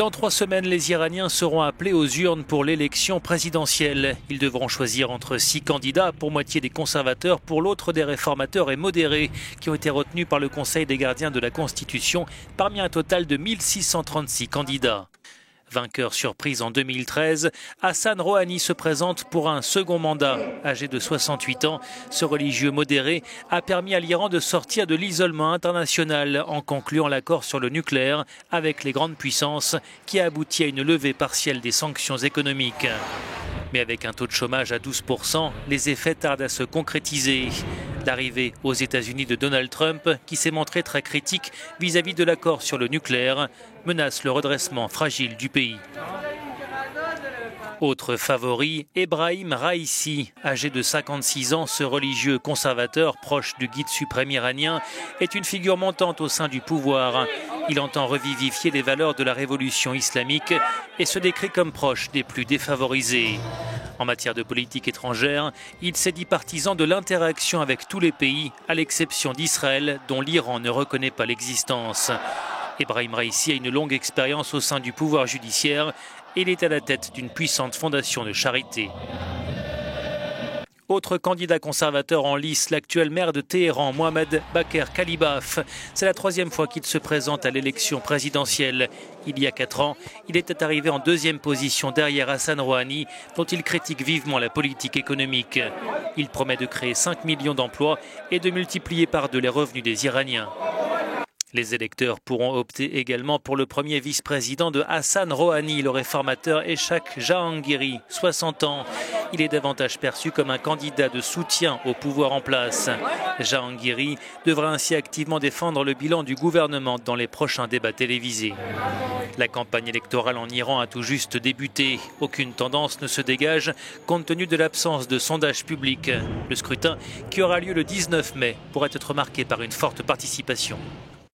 Dans 3 semaines, les Iraniens seront appelés aux urnes pour l'élection présidentielle. Ils devront choisir entre 6 candidats, pour moitié des conservateurs, pour l'autre des réformateurs et modérés, qui ont été retenus par le Conseil des gardiens de la Constitution parmi un total de 1636 candidats. Vainqueur surprise en 2013, Hassan Rouhani se présente pour un second mandat. Âgé de 68 ans, ce religieux modéré a permis à l'Iran de sortir de l'isolement international en concluant l'accord sur le nucléaire avec les grandes puissances qui a abouti à une levée partielle des sanctions économiques. Mais avec un taux de chômage à 12%, les effets tardent à se concrétiser. L'arrivée aux États-Unis de Donald Trump, qui s'est montré très critique vis-à-vis de l'accord sur le nucléaire, menace le redressement fragile du pays. Autre favori, Ebrahim Raïssi, âgé de 56 ans, ce religieux conservateur proche du guide suprême iranien, est une figure montante au sein du pouvoir. Il entend revivifier les valeurs de la révolution islamique et se décrit comme proche des plus défavorisés. En matière de politique étrangère, il s'est dit partisan de l'interaction avec tous les pays, à l'exception d'Israël, dont l'Iran ne reconnaît pas l'existence. Ebrahim Raïssi a une longue expérience au sein du pouvoir judiciaire et il est à la tête d'une puissante fondation de charité. Autre candidat conservateur en lice, l'actuel maire de Téhéran, Mohamed Baker Kalibaf. C'est la 3e fois qu'il se présente à l'élection présidentielle. Il y a 4 ans, il était arrivé en 2e position derrière Hassan Rouhani, dont il critique vivement la politique économique. Il promet de créer 5 millions d'emplois et de multiplier par 2 les revenus des Iraniens. Les électeurs pourront opter également pour le premier vice-président de Hassan Rouhani, le réformateur Eshaq Jahangiri, 60 ans. Il est davantage perçu comme un candidat de soutien au pouvoir en place. Jahangiri devra ainsi activement défendre le bilan du gouvernement dans les prochains débats télévisés. La campagne électorale en Iran a tout juste débuté. Aucune tendance ne se dégage compte tenu de l'absence de sondage public. Le scrutin, qui aura lieu le 19 mai, pourrait être marqué par une forte participation.